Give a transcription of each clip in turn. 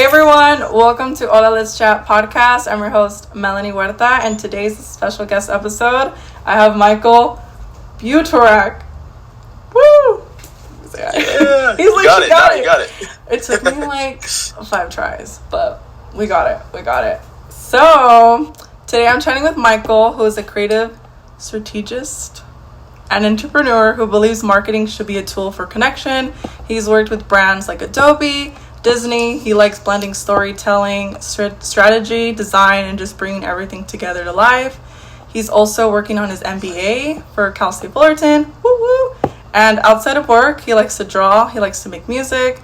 everyone, welcome to Hola Let's Chat podcast. I'm your host, Melanie Huerta, and today's special guest episode, I have Michael Butorac. Woo! Yeah, He's like, got it. It took me like 5 tries, but we got it. So, today I'm chatting with Michael, who is a creative strategist and entrepreneur who believes marketing should be a tool for connection. He's worked with brands like Adobe, Disney. He likes blending storytelling, strategy, design, and just bringing everything together to life. He's also working on his MBA for Cal State Fullerton. Woo woo! And outside of work, he likes to draw, he likes to make music,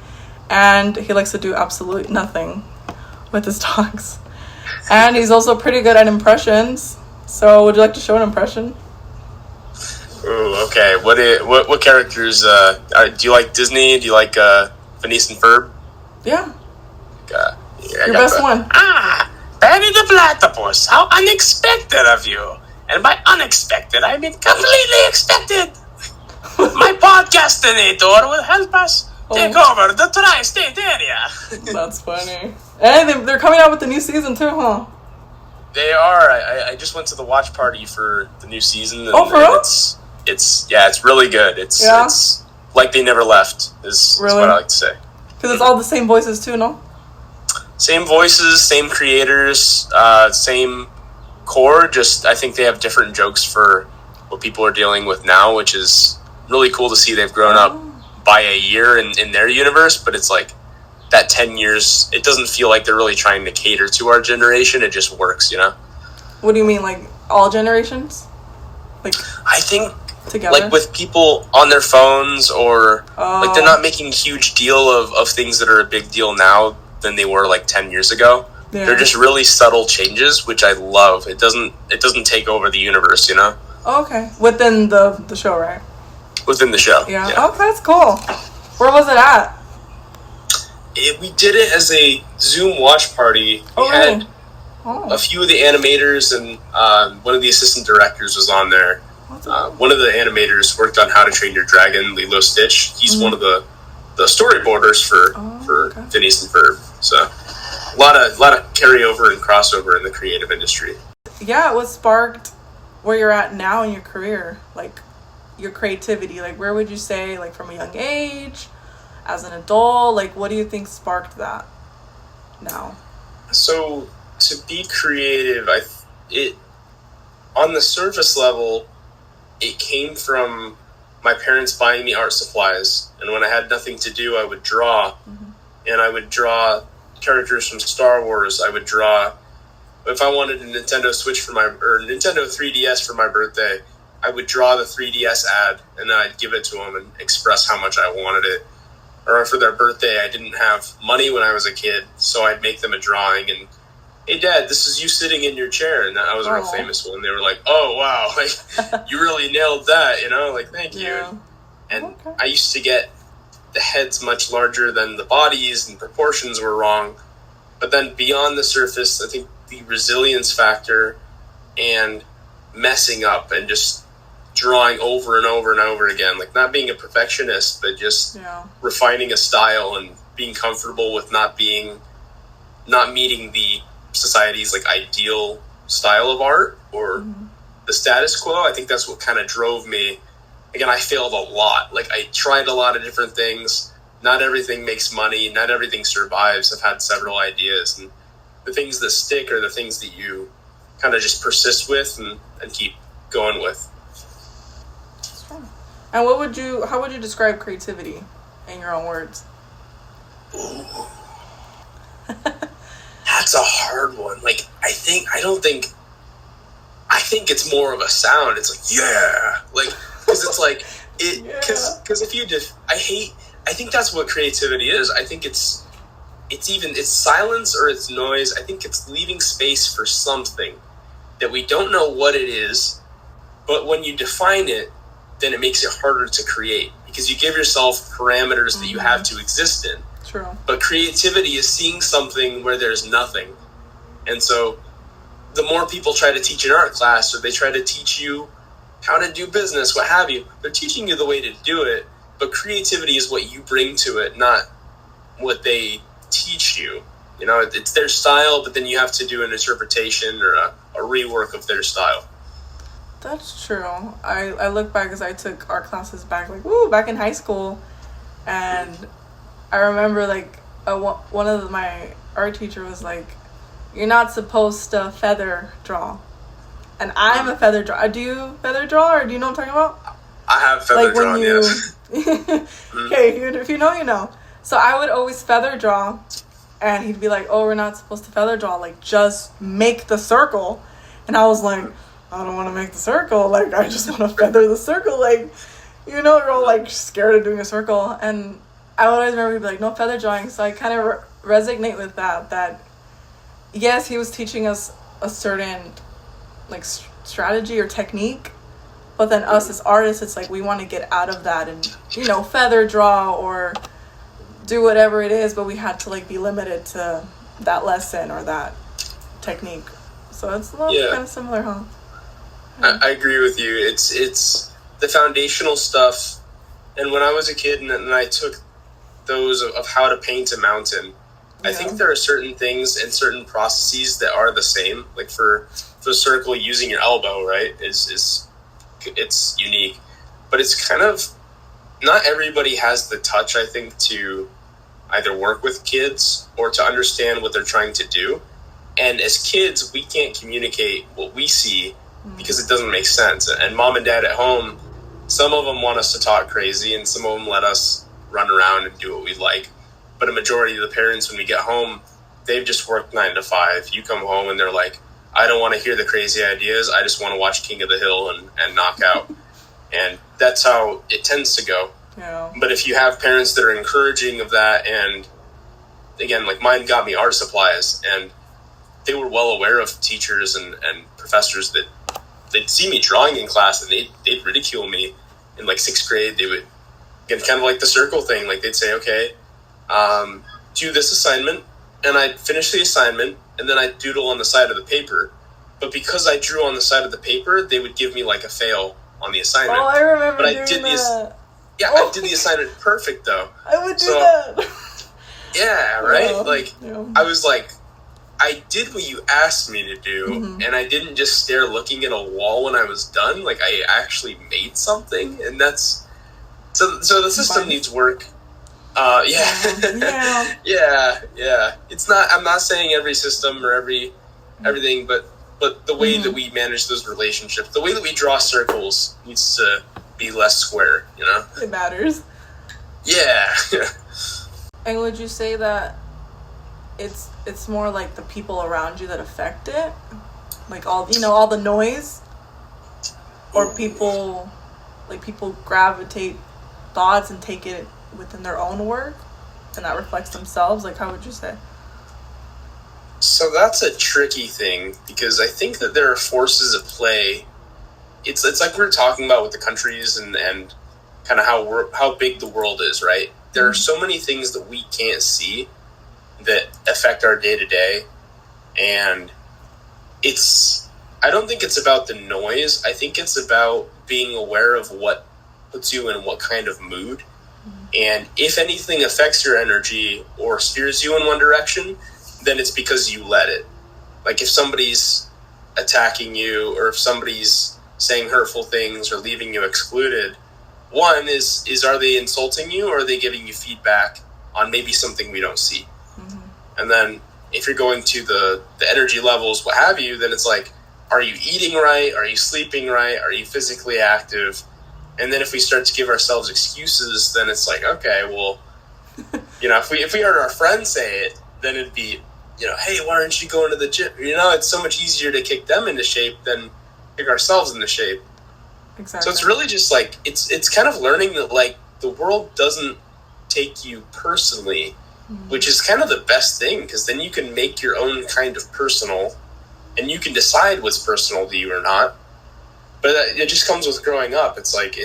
and he likes to do absolutely nothing with his dogs. And he's also pretty good at impressions. So would you like to show an impression? Ooh, okay. What characters do you like? Disney? Do you like Phineas and Ferb? Yeah. Your best one. Benny the Platypus, how unexpected of you. And by unexpected, I mean completely expected. My podcastinator will help us take over the tri-state area. That's funny. And they're coming out with the new season too, huh? They are. I just went to the watch party for the new season. And, for real? It's really good. It's like they never left, is what I like to say. Because it's all the same voices too, no? Same voices, same creators, same core. Just I think they have different jokes for what people are dealing with now, which is really cool to see. They've grown up by a year in their universe, but it's like that 10 years, it doesn't feel like they're really trying to cater to our generation. It just works, you know? What do you mean, like all generations? Like I think together? Like with people on their phones or like they're not making a huge deal of things that are a big deal now than they were like 10 years ago. Yeah. They're just really subtle changes, which I love. It doesn't take over the universe, you know? Okay. Within the show, right? Within the show. Yeah. Okay, that's cool. Where was it at? We did it as a Zoom watch party. We had a few of the animators and one of the assistant directors was on there. One of the animators worked on How to Train Your Dragon, Lilo Stitch. He's one of the storyboarders for Phineas and Ferb. So a lot of carryover and crossover in the creative industry. Yeah, what sparked where you're at now in your career? Like your creativity, like where would you say, like from a young age, as an adult, like what do you think sparked that now? So to be creative, on the surface level, it came from my parents buying me art supplies, and when I had nothing to do, I would draw, and I would draw characters from Star Wars. I would draw, if I wanted a Nintendo Switch or Nintendo 3DS for my birthday, I would draw the 3DS ad, and then I'd give it to them and express how much I wanted it. Or for their birthday, I didn't have money when I was a kid, so I'd make them a drawing, and hey, Dad, this is you sitting in your chair. And that was a real famous one. They were like, oh, wow, like, you really nailed that, you know? Like, thank you. And I used to get the heads much larger than the bodies, and proportions were wrong. But then beyond the surface, I think the resilience factor and messing up and just drawing over and over and over again, like not being a perfectionist, but just refining a style and being comfortable with not meeting the society's like ideal style of art or the status quo. I think that's what kind of drove me. Again, I failed a lot. Like I tried a lot of different things. Not everything makes money. Not everything survives. I've had several ideas, and the things that stick are the things that you kind of just persist with and keep going with. And how would you describe creativity in your own words? Ooh. That's a hard one. Like, I think it's more of a sound. It's like, yeah, like, because it's like, because if you just, I think that's what creativity is. I think it's silence or it's noise. I think it's leaving space for something that we don't know what it is, but when you define it, then it makes it harder to create because you give yourself parameters that you have to exist in. True. But creativity is seeing something where there's nothing. And so the more people try to teach an art class or they try to teach you how to do business, what have you, they're teaching you the way to do it, but creativity is what you bring to it, not what they teach you. You know, it's their style, but then you have to do an interpretation or a rework of their style. That's true. I look back because I took art classes back back in high school, and I remember one of my art teacher was like, "You're not supposed to feather draw," and I'm a feather draw. Do you feather draw, or do you know what I'm talking about? I have feather drawn, yes. Okay, if you know, you know. So I would always feather draw, and he'd be like, "Oh, we're not supposed to feather draw. Like, just make the circle." And I was like, "I don't want to make the circle. Like, I just want to feather the circle. Like, you know, you're all like scared of doing a circle." And I would always remember he'd be like, "No feather drawing." So I kind of resonate with that. That yes, he was teaching us a certain like strategy or technique. But then us as artists, it's like we want to get out of that and, you know, feather draw or do whatever it is, but we had to like be limited to that lesson or that technique. So it's a little kind of similar, huh? Yeah. I agree with you. It's the foundational stuff. And when I was a kid and I took those of how to paint a mountain, I think there are certain things and certain processes that are the same. Like for the circle, using your elbow, right, is it's unique, but it's kind of not everybody has the touch, I think, to either work with kids or to understand what they're trying to do. And as kids, we can't communicate what we see because it doesn't make sense. And mom and dad at home, some of them want us to talk crazy and some of them let us run around and do what we like. But a majority of the parents, when we get home, they've just worked 9 to 5. You come home and they're like, "I don't want to hear the crazy ideas. I just want to watch King of the Hill and knock out." And that's how it tends to go. Yeah. But if you have parents that are encouraging of that, and again, like mine got me art supplies, and they were well aware of teachers and professors that they'd see me drawing in class and they'd ridicule me in like 6th grade. They would, again, kind of like the circle thing. Like they'd say, "Okay, do this assignment," and I'd finish the assignment, and then I'd doodle on the side of the paper. But because I drew on the side of the paper, they would give me like a fail on the assignment. Oh, I remember doing that. I did the assignment perfect, though. I would do that. Yeah, right? Yeah. I was like, I did what you asked me to do, and I didn't just stare looking at a wall when I was done. Like, I actually made something, and that's... So the system needs work. Yeah. Yeah. It's not... I'm not saying every system or everything, but the way that we manage those relationships, the way that we draw circles needs to be less square, you know? It matters. Yeah. And would you say that it's more like the people around you that affect it? Like all the noise? Or people gravitate thoughts and take it within their own work and that reflects themselves? Like, how would you say? So that's a tricky thing because I think that there are forces at play. It's like we were talking about with the countries and kind of how big the world is, right? There are so many things that we can't see that affect our day-to-day, and I don't think it's about the noise. I think it's about being aware of what puts you in what kind of mood, and if anything affects your energy or steers you in one direction, then it's because you let it. Like if somebody's attacking you or if somebody's saying hurtful things or leaving you excluded, one is are they insulting you or are they giving you feedback on maybe something we don't see? And then if you're going to the energy levels, what have you, then it's like, are you eating right? Are you sleeping right? Are you physically active? And then if we start to give ourselves excuses, then it's like, okay, well, if we heard our friends say it, then it'd be, hey, why aren't you going to the gym? It's so much easier to kick them into shape than kick ourselves into shape. Exactly. So it's really just like, it's kind of learning that like the world doesn't take you personally, which is kind of the best thing, because then you can make your own kind of personal and you can decide what's personal to you or not. But it just comes with growing up. It's like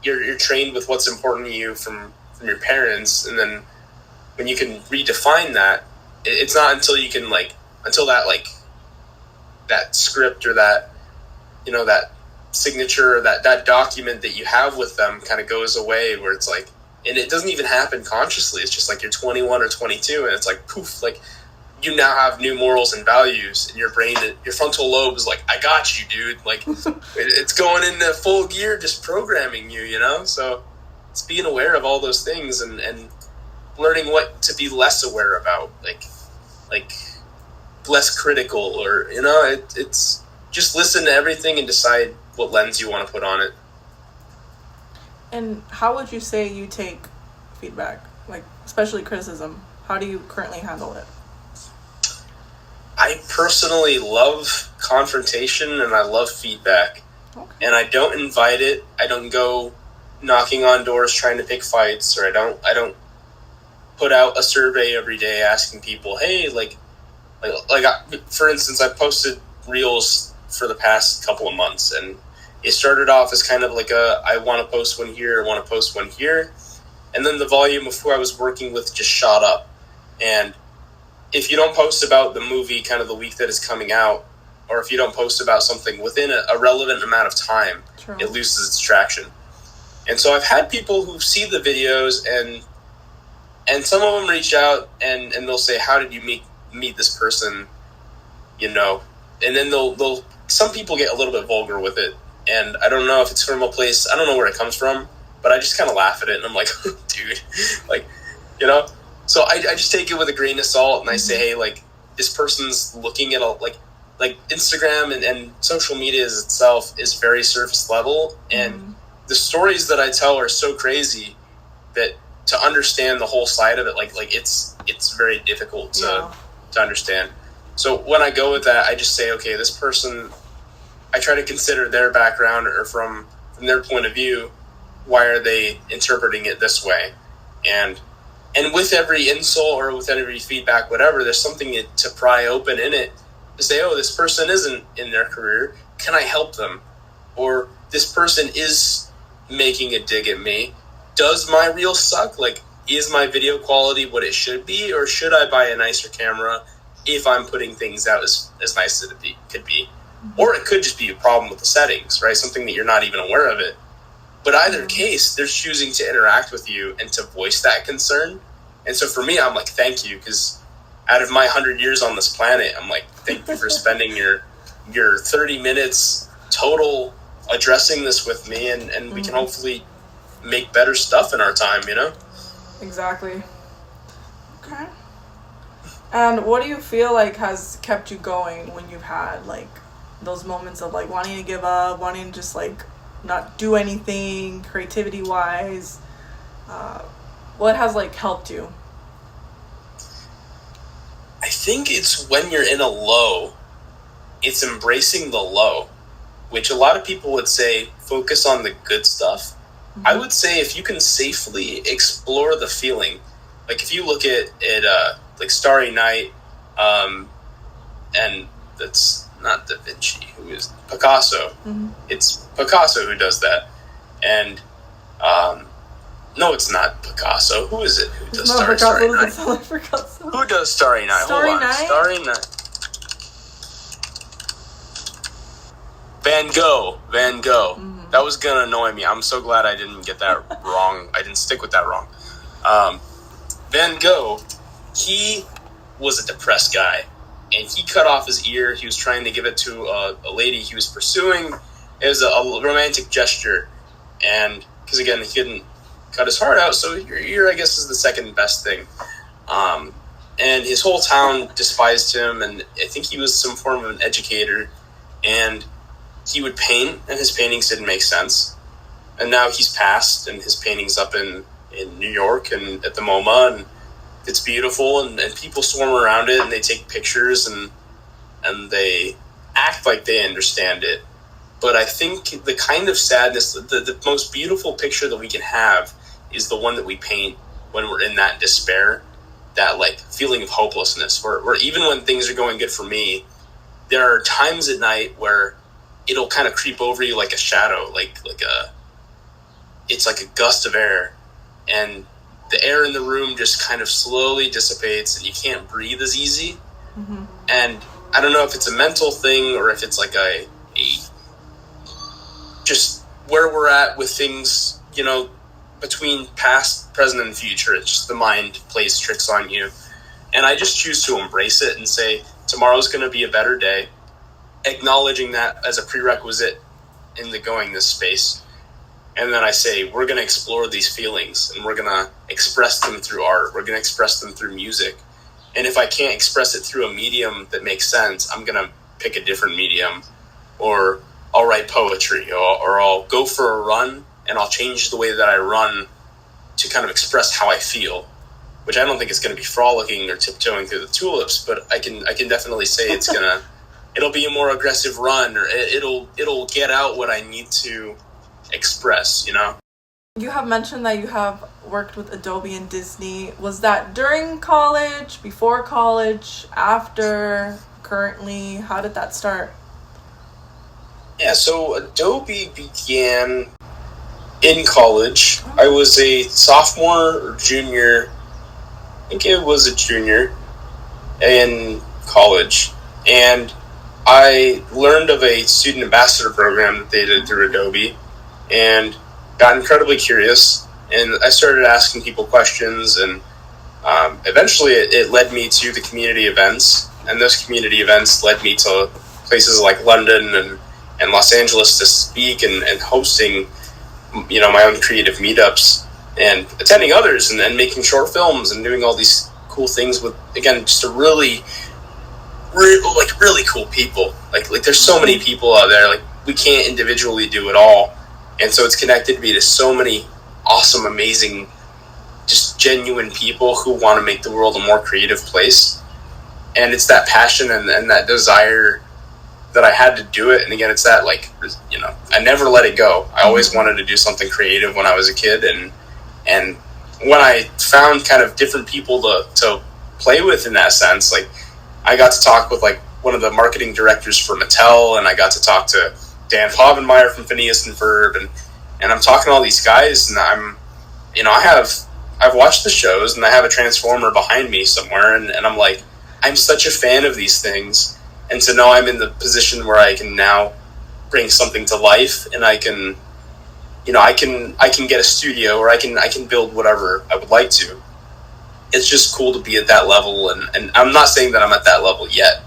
you're trained with what's important to you from your parents, and then when you can redefine that, it's not until you can until that script or that that signature or that document that you have with them kind of goes away, where it's like And it doesn't even happen consciously. It's just like you're 21 or 22 and it's like poof, like you now have new morals and values in your brain. Your frontal lobe is like, I got you, dude. Like it's going into full gear, just programming you, you know? So it's being aware of all those things and learning what to be less aware about, like less critical, or, you know, it's just listen to everything and decide what lens you want to put on it. And how would you say you take feedback, like especially criticism? How do you currently handle it? I personally love confrontation and I love feedback. Okay. And I don't invite it. I don't go knocking on doors trying to pick fights, or I don't put out a survey every day asking people, hey, for instance, I posted reels for the past couple of months, and it started off as kind of like I want to post one here, I want to post one here, and then the volume of who I was working with just shot up. And if you don't post about the movie kind of the week that it's coming out, or if you don't post about something within a relevant amount of time, True. It loses its traction. And so I've had people who see the videos and some of them reach out and they'll say, how did you meet this person, you know? And then they'll some people get a little bit vulgar with it, and I don't know if it's from a place, I don't know where it comes from, but I just kind of laugh at it and I'm like, dude, like, you know? So I just take it with a grain of salt, and I say, hey, like, this person's looking at like Instagram and social media itself is very surface level, and the stories that I tell are so crazy that to understand the whole side of it, like it's very difficult to understand. So when I go with that, I just say, okay, this person, I try to consider their background, or from their point of view, why are they interpreting it this way? And with every insult or with every feedback, whatever, there's something to pry open in it to say, oh, this person isn't in their career. Can I help them? Or this person is making a dig at me. Does my reel suck? Like, is my video quality what it should be? Or should I buy a nicer camera if I'm putting things out as nice as it could be? Or it could just be a problem with the settings, right? Something that you're not even aware of it. But either case, they're choosing to interact with you and to voice that concern. And so for me, I'm like, thank you, because out of my 100 years on this planet, I'm like, thank you for spending your 30 minutes total addressing this with me, and we can hopefully make better stuff in our time, you know? Exactly. Okay. And what do you feel like has kept you going when you've had, like, those moments of, like, wanting to give up, wanting to just, like, not do anything creativity wise? What has, like, helped you? I think it's when you're in a low, it's embracing the low, which a lot of people would say focus on the good stuff. I would say if you can safely explore the feeling, like if you look at like Starry Night, and that's not Da Vinci, who is Picasso. It's Picasso who does that. And no, it's not Picasso. Who is it who does Starry Night? Who does Starry Night? Hold on. Starry Night. Van Gogh. That was going to annoy me. I'm so glad I didn't get that wrong. I didn't stick with that wrong. Van Gogh, he was a depressed guy, and he cut off his ear. He was trying to give it to a lady he was pursuing. It was a romantic gesture, and because, again, he couldn't cut his heart out, so your ear, I guess, is the second best thing. And his whole town despised him, and I think he was some form of an educator, and he would paint, and his paintings didn't make sense. And now he's passed, and his painting's up in New York and at the MoMA, and it's beautiful, and people swarm around it, and they take pictures, and they act like they understand it. But I think the kind of sadness, the most beautiful picture that we can have is the one that we paint when we're in that despair, that like feeling of hopelessness, where even when things are going good for me, there are times at night where it'll kind of creep over you like a shadow, it's like a gust of air, and the air in the room just kind of slowly dissipates, and you can't breathe as easy. And I don't know if it's a mental thing or if it's like a just where we're at with things, you know, between past, present, and future. It's just the mind plays tricks on you. And I just choose to embrace it and say, tomorrow's going to be a better day, acknowledging that as a prerequisite into going this space. And then I say, we're going to explore these feelings, and we're going to express them through art. We're going to express them through music. And if I can't express it through a medium that makes sense, I'm going to pick a different medium, or I'll write poetry, or I'll go for a run, and I'll change the way that I run to kind of express how I feel, which I don't think is going to be frolicking or tiptoeing through the tulips, but I can definitely say it'll be a more aggressive run, or it'll get out what I need to express, you know? You have mentioned that you have worked with Adobe and Disney. Was that during college, before college, after, currently? How did that start? Yeah, so Adobe began in college. I was a sophomore or junior. I think it was a junior in college. And I learned of a student ambassador program that they did through Adobe and got incredibly curious. And I started asking people questions, and eventually it led me to the community events. And those community events led me to places like London and Los Angeles to speak and hosting, you know, my own creative meetups and attending others and making short films and doing all these cool things with, again, just a really cool people. Like there's so many people out there, like we can't individually do it all. And so it's connected me to so many awesome, amazing, just genuine people who want to make the world a more creative place. And it's that passion and that desire that I had to do it. And again, it's that, like, you know, I never let it go. I always wanted to do something creative when I was a kid. And when I found kind of different people to play with in that sense, like I got to talk with like one of the marketing directors for Mattel, and I got to talk to Dan Povenmire from Phineas and Ferb, and I'm talking to all these guys, and I've watched the shows, and I have a transformer behind me somewhere, and I'm like, I'm such a fan of these things, and to know I'm in the position where I can now bring something to life, and I can get a studio, or I can build whatever I would like to. It's just cool to be at that level, and I'm not saying that I'm at that level yet,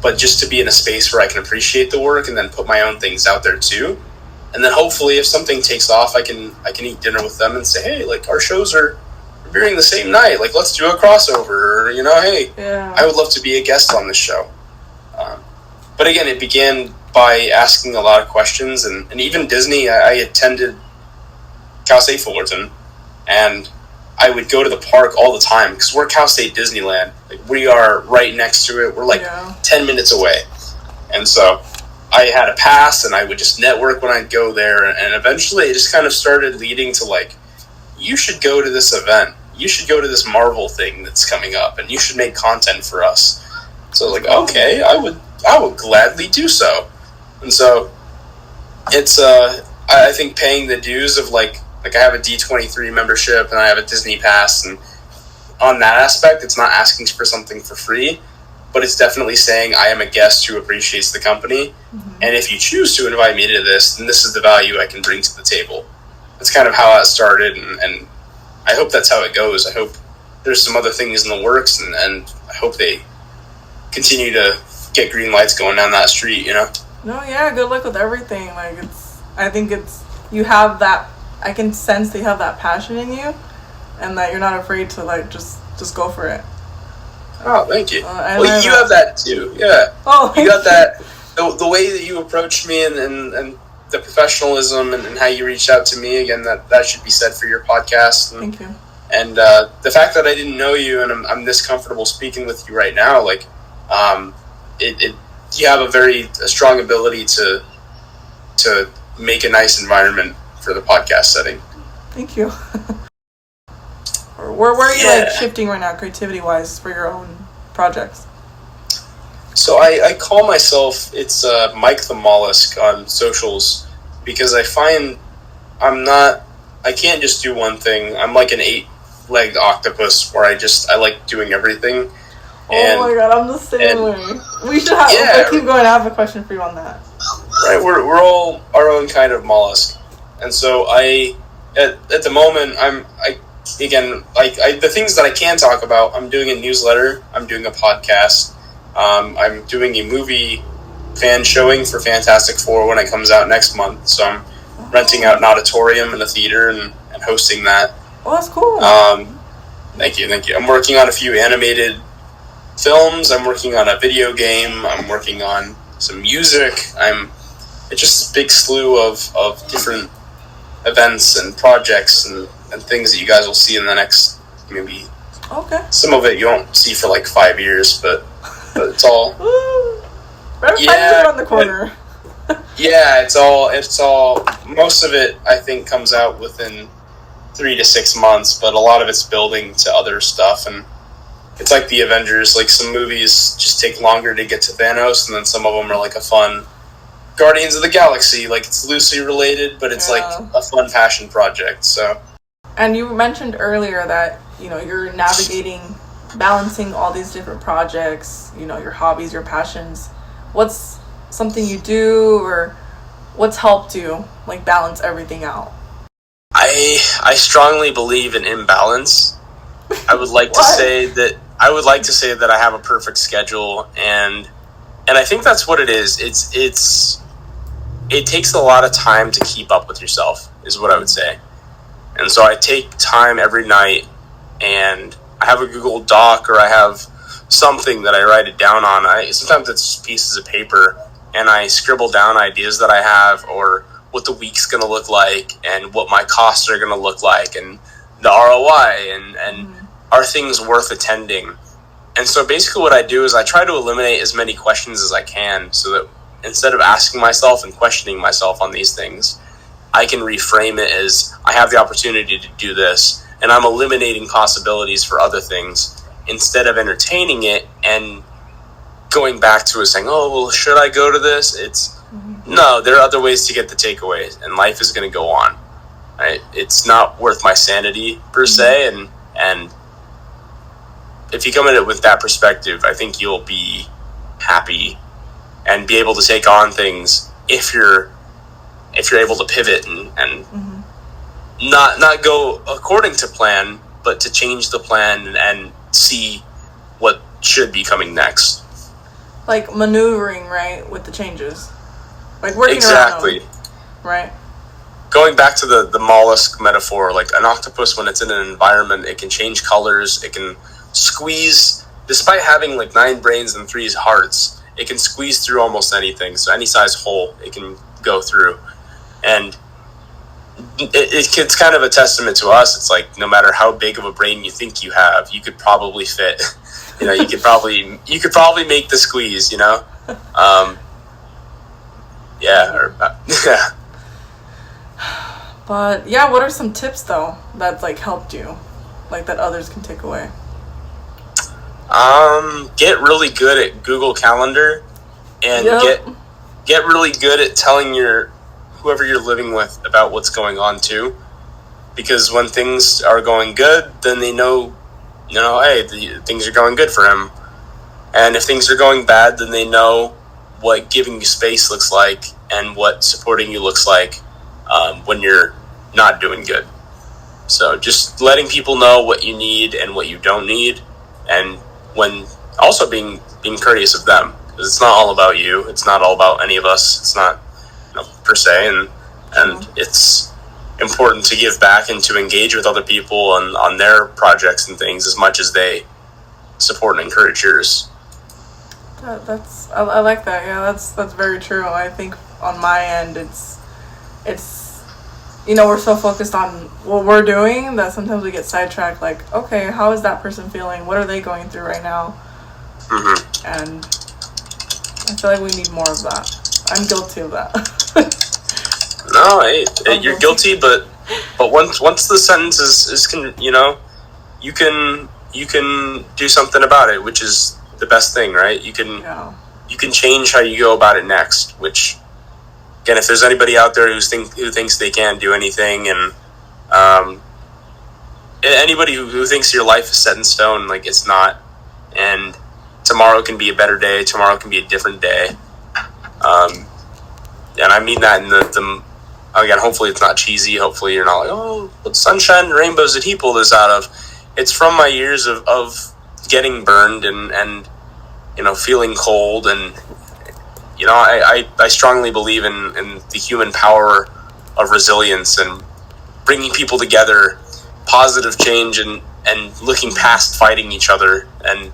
but just to be in a space where I can appreciate the work and then put my own things out there too. And then hopefully if something takes off, I can eat dinner with them and say, hey, like our shows are premiering the same night. Like, let's do a crossover, or, you know, hey, yeah, I would love to be a guest on this show. But again, it began by asking a lot of questions, and even Disney. I attended Cal State Fullerton, and I would go to the park all the time because we're Cal State Disneyland. Like, we are right next to it. We're like 10 minutes away. And so I had a pass, and I would just network when I'd go there. And eventually it just kind of started leading to, like, you should go to this event. You should go to this Marvel thing that's coming up, and you should make content for us. So I was like, okay, I would gladly do so. And so it's, I think, paying the dues of, like I have a D23 membership, and I have a Disney pass, and on that aspect, it's not asking for something for free, but it's definitely saying I am a guest who appreciates the company, and if you choose to invite me to this, then this is the value I can bring to the table. That's kind of how that started, and I hope that's how it goes. I hope there's some other things in the works, and I hope they continue to get green lights going down that street, you know? No, yeah, good luck with everything. Like, I think you have that, I can sense that you have that passion in you, and that you're not afraid to, like, just go for it. Oh, thank you. Well, you have that too, yeah. Oh, you got that. The way that you approached me and the professionalism and how you reached out to me, again, that should be said for your podcast. Thank you. And the fact that I didn't know you and I'm this comfortable speaking with you right now, like, you have a strong ability to make a nice environment for the podcast setting. Thank you. Where are you like shifting right now, creativity wise, for your own projects? So I call myself, it's Mike the Mollusk on socials, because I find I can't just do one thing. I'm like an 8-legged octopus where I like doing everything. Oh my god, I'm the same way. We should have, keep going, I have a question for you on that. Right, we're all our own kind of mollusk. And so I at the moment, the things that I can talk about, I'm doing a newsletter, I'm doing a podcast, I'm doing a movie fan showing for Fantastic Four when it comes out next month. So I'm renting out an auditorium and a theater and hosting that. Oh, that's cool. Thank you. I'm working on a few animated films. I'm working on a video game. I'm working on some music. It's just a big slew of different events and projects and things that you guys will see in the next, maybe. Okay. Some of it you won't see for like 5 years, but it's all. Around the corner. Yeah, it's all. Most of it, I think, comes out within 3 to 6 months, but a lot of it's building to other stuff, and it's like the Avengers. Like, some movies just take longer to get to Thanos, and then some of them are like a fun Guardians of the Galaxy. Like, it's loosely related, but it's like a fun passion project. So. And you mentioned earlier that you're navigating, balancing all these different projects. Your hobbies, your passions. What's something you do, or what's helped you like balance everything out? I strongly believe in imbalance. I would like to say that I have a perfect schedule, and I think that's what it is. It takes a lot of time to keep up with yourself, is what I would say. And so I take time every night, and I have a Google Doc, or I have something that I write it down on. Sometimes it's just pieces of paper, and I scribble down ideas that I have, or what the week's going to look like, and what my costs are going to look like, and the ROI, and are things worth attending. And so basically what I do is I try to eliminate as many questions as I can, so that instead of asking myself and questioning myself on these things, I can reframe it as I have the opportunity to do this, and I'm eliminating possibilities for other things instead of entertaining it and going back to it saying, oh, well, should I go to this? No, there are other ways to get the takeaways, and life is going to go on. Right? It's not worth my sanity per se, and if you come at it with that perspective, I think you'll be happy and be able to take on things if you're able to pivot and not go according to plan, but to change the plan and see what should be coming next. Like maneuvering, right, with the changes. Like working exactly. around them, right? Going back to the mollusk metaphor, like an octopus, when it's in an environment, it can change colors, it can squeeze, despite having like 9 brains and 3 hearts, it can squeeze through almost anything. So any size hole it can go through. And it's kind of a testament to us. It's like, no matter how big of a brain you think you have, you could probably fit. You could probably make the squeeze. Yeah. But yeah, what are some tips though that's like helped you, like that others can take away? Get really good at Google Calendar, and get really good at telling whoever you're living with about what's going on too, because when things are going good, then they know, hey, things are going good for him, and if things are going bad, then they know what giving you space looks like and what supporting you looks like when you're not doing good. So just letting people know what you need and what you don't need, and when also being courteous of them, because it's not all about you. It's not all about any of us. It's not per se, and it's important to give back and to engage with other people on their projects and things as much as they support and encourage yours. I like that. Yeah, that's very true. I think on my end, it's we're so focused on what we're doing that sometimes we get sidetracked. Like, okay, how is that person feeling? What are they going through right now? And I feel like we need more of that. I'm guilty of that. No, hey, you're guilty, but once the sentence is you can do something about it, which is the best thing, right? You can change how you go about it next. Which, again, if there's anybody out there who thinks they can't do anything, and anybody who thinks your life is set in stone, like, it's not, and tomorrow can be a better day. Tomorrow can be a different day. And I mean that in again, hopefully it's not cheesy. Hopefully you're not like, oh, what sunshine and rainbows did he pull this out of? It's from my years of getting burned and feeling cold. And, I strongly believe in the human power of resilience and bringing people together, positive change, and looking past fighting each other and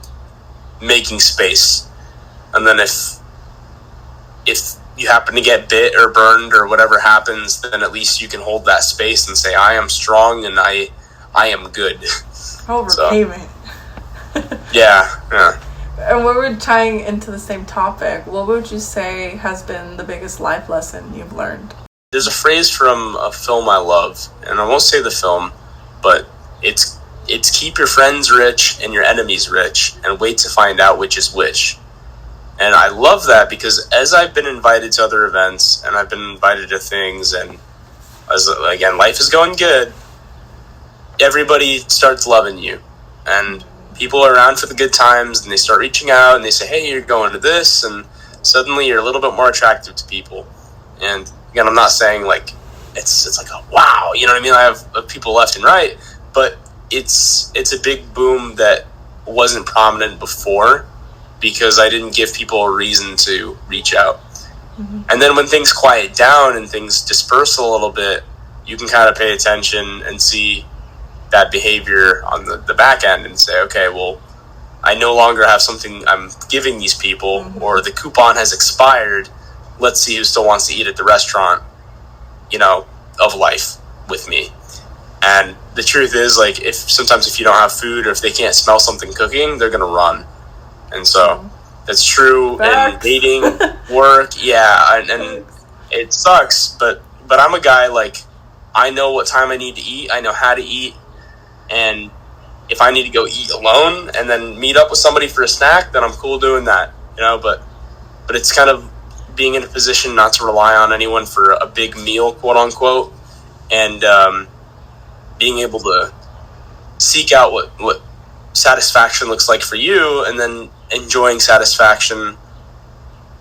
making space. And then if you happen to get bit or burned or whatever happens, then at least you can hold that space and say, I am strong and I am good. Overcame it. Yeah. And when we're tying into the same topic, what would you say has been the biggest life lesson you've learned? There's a phrase from a film I love, and I won't say the film, but it's keep your friends rich and your enemies rich, and wait to find out which is which. And I love that because as I've been invited to other events and I've been invited to things, and again, life is going good, everybody starts loving you. And people are around for the good times, and they start reaching out and they say, hey, you're going to this, and suddenly you're a little bit more attractive to people. And again, I'm not saying like it's like, oh, wow, you know what I mean? I have people left and right, but it's a big boom that wasn't prominent before because I didn't give people a reason to reach out. Mm-hmm. And then when things quiet down and things disperse a little bit, you can kind of pay attention and see that behavior on the back end and say, okay, well, I no longer have something I'm giving these people, mm-hmm. or the coupon has expired. Let's see who still wants to eat at the restaurant, of life with me. And the truth is, like, if you don't have food or if they can't smell something cooking, they're going to run. And so that's true in dating, work. Yeah. And it sucks, but I'm a guy, like, I know what time I need to eat. I know how to eat. And if I need to go eat alone and then meet up with somebody for a snack, then I'm cool doing that, but it's kind of being in a position not to rely on anyone for a big meal, quote unquote, and being able to seek out what satisfaction looks like for you, and then enjoying satisfaction.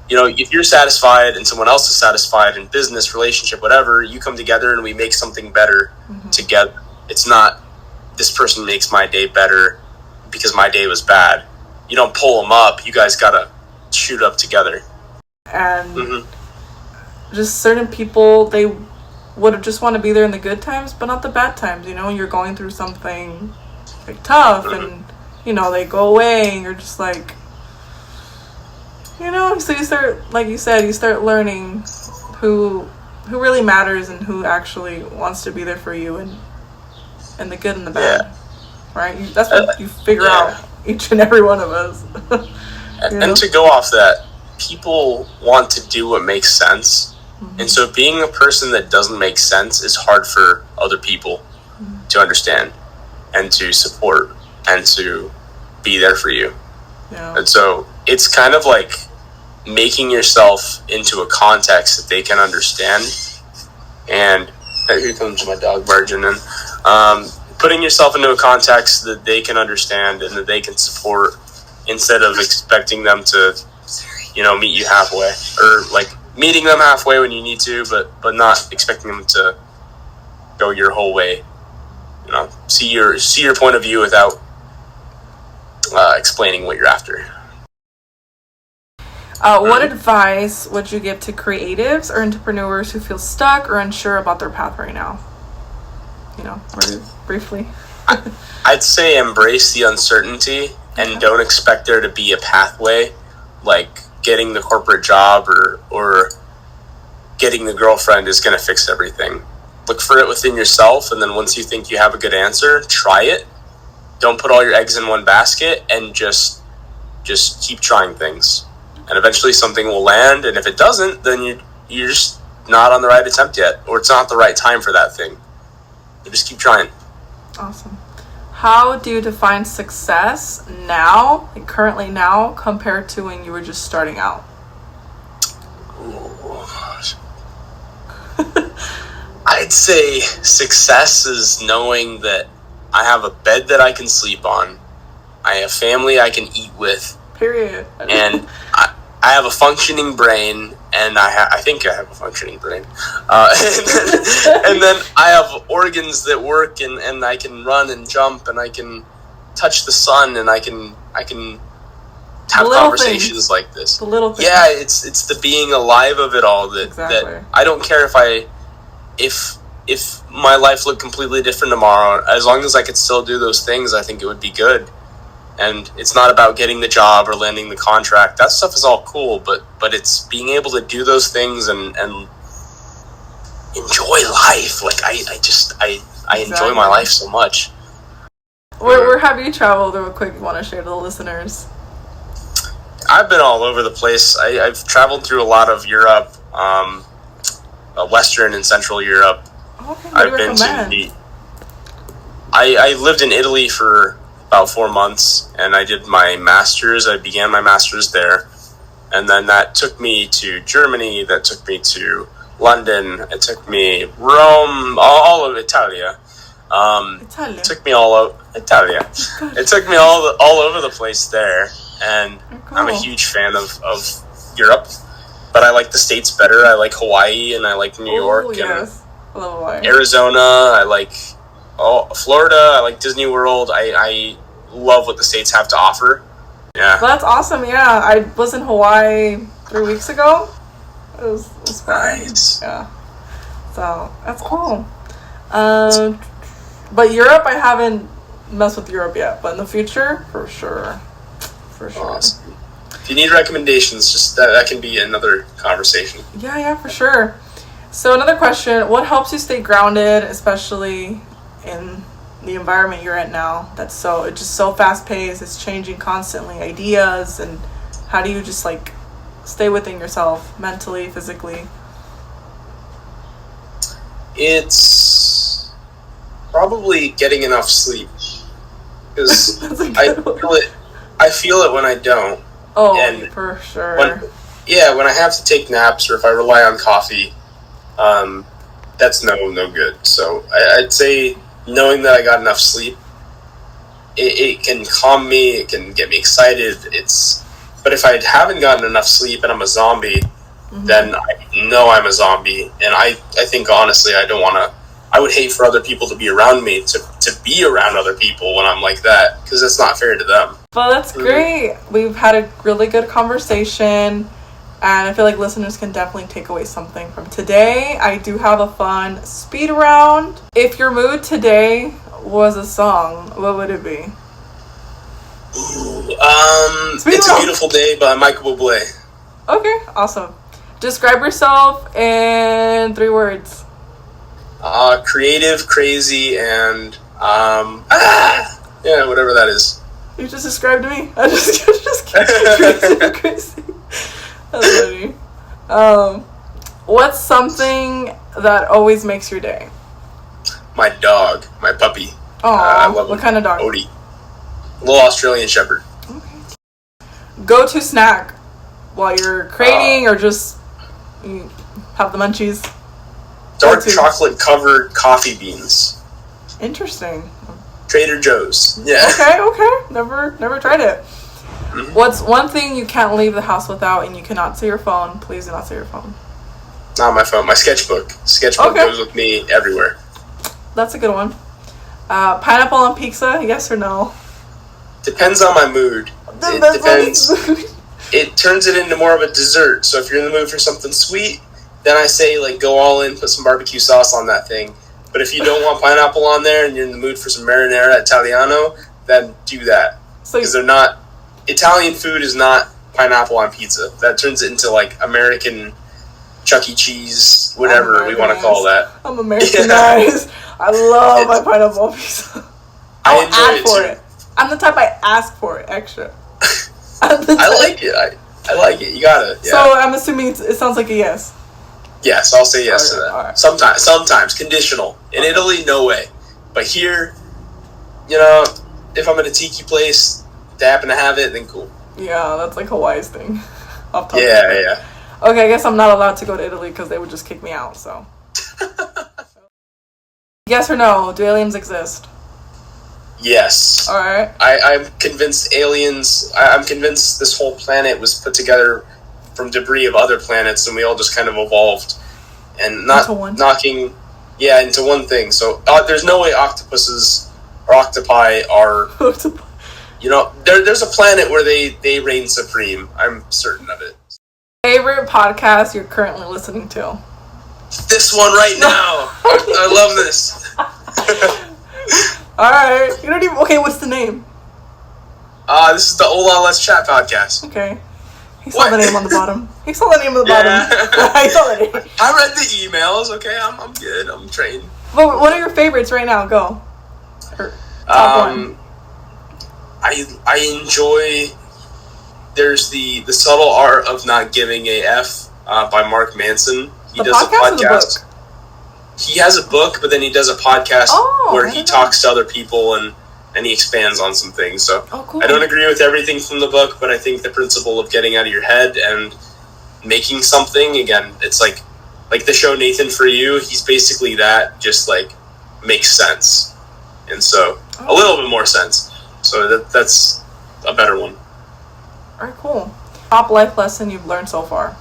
If you're satisfied and someone else is satisfied in business, relationship, whatever, you come together and we make something better mm-hmm. together. It's not this person makes my day better because my day was bad. You don't pull them up. You guys got to shoot up together. And mm-hmm. just certain people, they would just want to be there in the good times, but not the bad times. You're going through something like tough mm-hmm. and, they go away and you're just like, so you start, like you said, you start learning who really matters and who actually wants to be there for you and the good and the bad, right? That's what you figure out, each and every one of us. And to go off that, people want to do what makes sense. Mm-hmm. And so being a person that doesn't make sense is hard for other people mm-hmm. to understand and to support and to be there for you. Yeah. And so it's kind of like making yourself into a context that they can understand. And here comes my dog barging in. Putting yourself into a context that they can understand and that they can support, instead of expecting them to, meet you halfway, or like meeting them halfway when you need to, but not expecting them to go your whole way. See your point of view without explaining what you're after. What advice would you give to creatives or entrepreneurs who feel stuck or unsure about their path right now? Briefly. I'd say embrace the uncertainty and don't expect there to be a pathway, like getting the corporate job or getting the girlfriend is going to fix everything. Look for it within yourself, and then once you think you have a good answer, try it. Don't put all your eggs in one basket, and just keep trying things. And eventually something will land, and if it doesn't, then you're just not on the right attempt yet, or it's not the right time for that thing. You just keep trying. Awesome. How do you define success now, currently now, compared to when you were just starting out? I'd say success is knowing that I have a bed that I can sleep on. I have family I can eat with. Period. And I have a functioning brain, and I think I have a functioning brain, and then I have organs that work, and I can run and jump, and I can touch the sun, and I can have conversations things. Like this. The little things. Yeah, it's the being alive of it all that I don't care if my life looked completely different tomorrow. As long as I could still do those things, I think it would be good. And it's not about getting the job or landing the contract. That stuff is all cool, but it's being able to do those things and enjoy life. Like I enjoy my life so much. Where have you traveled real quick you want to share to the listeners? I've been all over the place. I've traveled through a lot of Europe, Western and Central Europe. Okay, I've been to I lived in Italy for about 4 months, and I did my master's. I began my master's there, and then that took me to Germany. That took me to London. It took me Rome, all of Italia. It took me all over Italia. It took me all over the place there, and I'm a huge fan of Europe. But I like the States better. I like Hawaii, and I like New York, yes. I love Hawaii. Arizona. I like Florida. I like Disney World. I love what the States have to offer. Yeah. Well, that's awesome. Yeah, I was in Hawaii 3 weeks ago. It was fun. Nice. Yeah. So that's cool. But Europe, I haven't messed with Europe yet. But in the future, for sure. Awesome. If you need recommendations, just that can be another conversation. Yeah, for sure. So another question: what helps you stay grounded, especially in the environment you're in now? It's just so fast paced. It's changing constantly. Ideas, and how do you just like stay within yourself mentally, physically? It's probably getting enough sleep, because I feel it when I don't. Oh, and for sure. When I have to take naps or if I rely on coffee, that's no good. So I'd say knowing that I got enough sleep, it can calm me, it can get me excited. But if I haven't gotten enough sleep and I'm a zombie, then I know I'm a zombie. And I think honestly, I would hate for other people to be around me, to be around other people when I'm like that, because it's not fair to them. Well, that's great. We've had a really good conversation, and I feel like listeners can definitely take away something from today. I do have a fun speed round. If your mood today was a song, what would it be? It's a Beautiful Day by Michael Butorac. Okay, awesome. Describe yourself in 3 words. Creative, crazy, and whatever that is. You just described me. I just crazy. That's funny. What's something that always makes your day? My dog, my puppy. I love what kind of dog? Odie. Little Australian Shepherd. Okay. Go-to snack while you're creating or just you have the munchies? Dark chocolate covered coffee beans. Interesting. Trader Joe's. Yeah. Okay. Never tried it. Mm-hmm. What's one thing you can't leave the house without, and you cannot say your phone? Please do not say your phone. Not my phone. My sketchbook. Sketchbook goes with me everywhere. That's a good one. Pineapple on pizza? Yes or no? Depends on my mood. It depends. It turns it into more of a dessert. So if you're in the mood for something sweet, then I say go all in, put some barbecue sauce on that thing. But if you don't want pineapple on there and you're in the mood for some marinara Italiano, then do that. Because they're not... Italian food is not pineapple on pizza. That turns it into American Chuck E. Cheese, whatever we want to call that. I'm Americanized. Yeah. I love my pineapple on pizza. I enjoy it for too. It. I'm the type I ask for it extra. I like it. I like it. You gotta. Yeah. So I'm assuming it sounds like a yes. Yes, I'll say yes to that. Right. Sometimes conditional. In Italy, no way. But here, if I'm at a tiki place, they happen to have it, then cool. Yeah, that's Hawaii's thing. Yeah. Okay, I guess I'm not allowed to go to Italy because they would just kick me out. So. Yes or no? Do aliens exist? Yes. All right. I'm convinced aliens. I'm convinced this whole planet was put together from debris of other planets, and we all just kind of evolved and not knocking into one thing. So there's no way octopuses or octopi are there's a planet where they reign supreme. I'm certain of it. Favorite podcast you're currently listening to? This one right now. I love this. All right. You don't even. Okay, what's the name? This is the Hola Let's Chat podcast. Okay. He saw the name on the bottom. He saw the name on the bottom. I saw the name. I read the emails. Okay, I'm good. I'm trained. But what are your favorites right now? Go. Top one. I enjoy. There's the subtle art of not giving a F by Mark Manson. He does a podcast. He has a book, but then he does a podcast where he talks to other people and he expands on some things. So cool. I don't agree with everything from the book, but I think the principle of getting out of your head and making something, again, it's like the show Nathan For You, he's basically that, just like makes sense. And so a little bit more sense. So that's a better one. All right, cool. Top life lesson you've learned so far?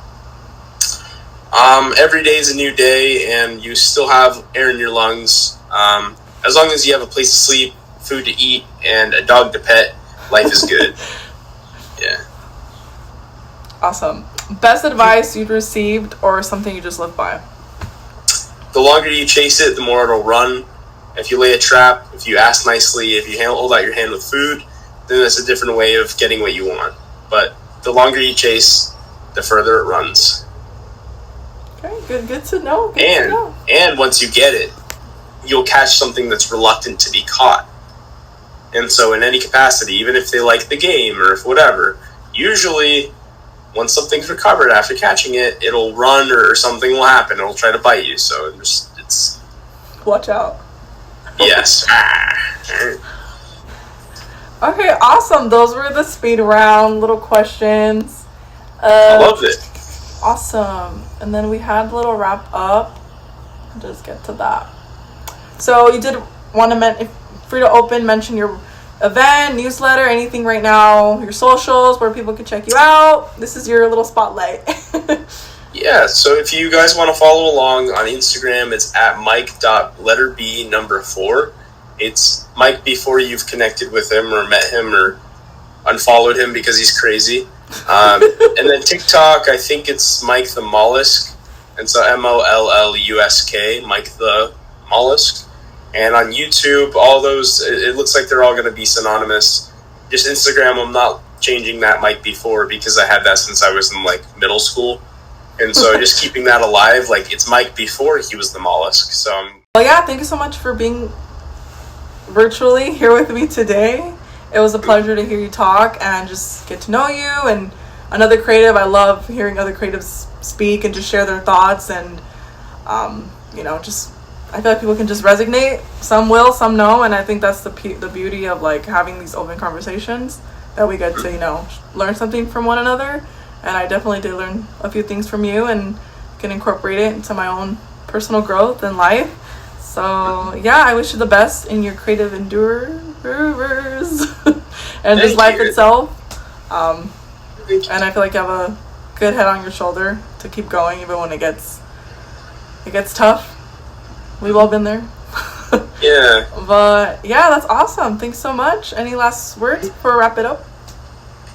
Every day is a new day, and you still have air in your lungs. As long as you have a place to sleep, food to eat, and a dog to pet, life is good. Yeah. Awesome. Best advice you've received or something you just live by? The longer you chase it, the more it'll run. If you lay a trap, if you ask nicely, if you hold out your hand with food, then that's a different way of getting what you want. But the longer you chase, the further it runs. Okay, good to know. Good to know. And once you get it, you'll catch something that's reluctant to be caught. And so in any capacity, even if they like the game or if whatever, usually once something's recovered after catching it, it'll run or something will happen. It'll try to bite you. So it's watch out. Yes. Okay, awesome. Those were the speed round little questions. I loved it. Awesome. And then we had a little wrap up. I'll just get to that. So you did want to free to mention your event, newsletter, anything right now, your socials, where people can check you out. This is your little spotlight. Yeah, so if you guys want to follow along on Instagram, it's at Mike.letterb4. It's Mike before you've connected with him or met him or unfollowed him because he's crazy. And then TikTok, I think it's Mike the Mollusk. And so MOLLUSK, Mike the Mollusk. And on YouTube, all those, it looks like they're all going to be synonymous. Just Instagram, I'm not changing that Mike before because I had that since I was in middle school. And so just keeping that alive, it's Mike before he was the Mollusk. So well, yeah, thank you so much for being virtually here with me today. It was a pleasure to hear you talk and just get to know you. And another creative, I love hearing other creatives speak and just share their thoughts. And, just I feel like people can just resonate. Some will, some no. And I think that's the beauty of having these open conversations, that we get to, learn something from one another. And I definitely did learn a few things from you and can incorporate it into my own personal growth and life. So, yeah, I wish you the best in your creative endeavors and just life itself. And I feel like you have a good head on your shoulder to keep going even when it gets tough. We've all been there. Yeah. But, yeah, that's awesome. Thanks so much. Any last words before we wrap it up?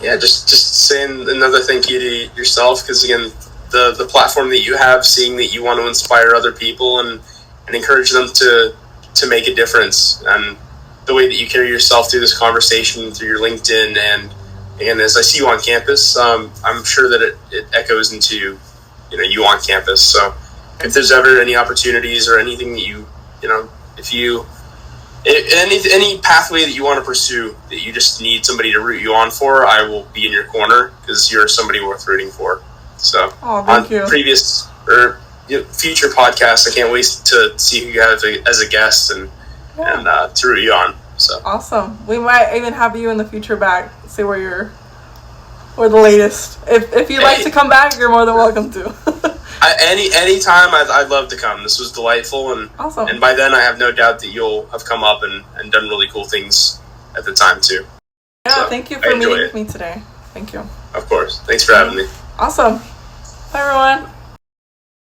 Yeah, just saying another thank you to yourself, because again, the platform that you have, seeing that you want to inspire other people and encourage them to make a difference, and the way that you carry yourself through this conversation, through your LinkedIn, and again, as I see you on campus, I'm sure that it echoes into you on campus. So if there's ever any opportunities or anything that any pathway that you want to pursue that you just need somebody to root you on for, I will be in your corner because you're somebody worth rooting for. So thank you. Previous or future podcasts, I can't wait to see who you have as a guest and to root you on. So awesome. We might even have you in the future back, see where the latest. If you'd like to come back, you're more than welcome to. Any time, I'd love to come. This was delightful, and awesome. And by then I have no doubt that you'll have come up and done really cool things at the time too. Yeah, so, thank you for meeting with me today. Thank you. Of course. Thanks for having me. Awesome. Bye, everyone.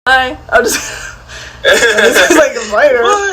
Bye. I'm just like a fighter.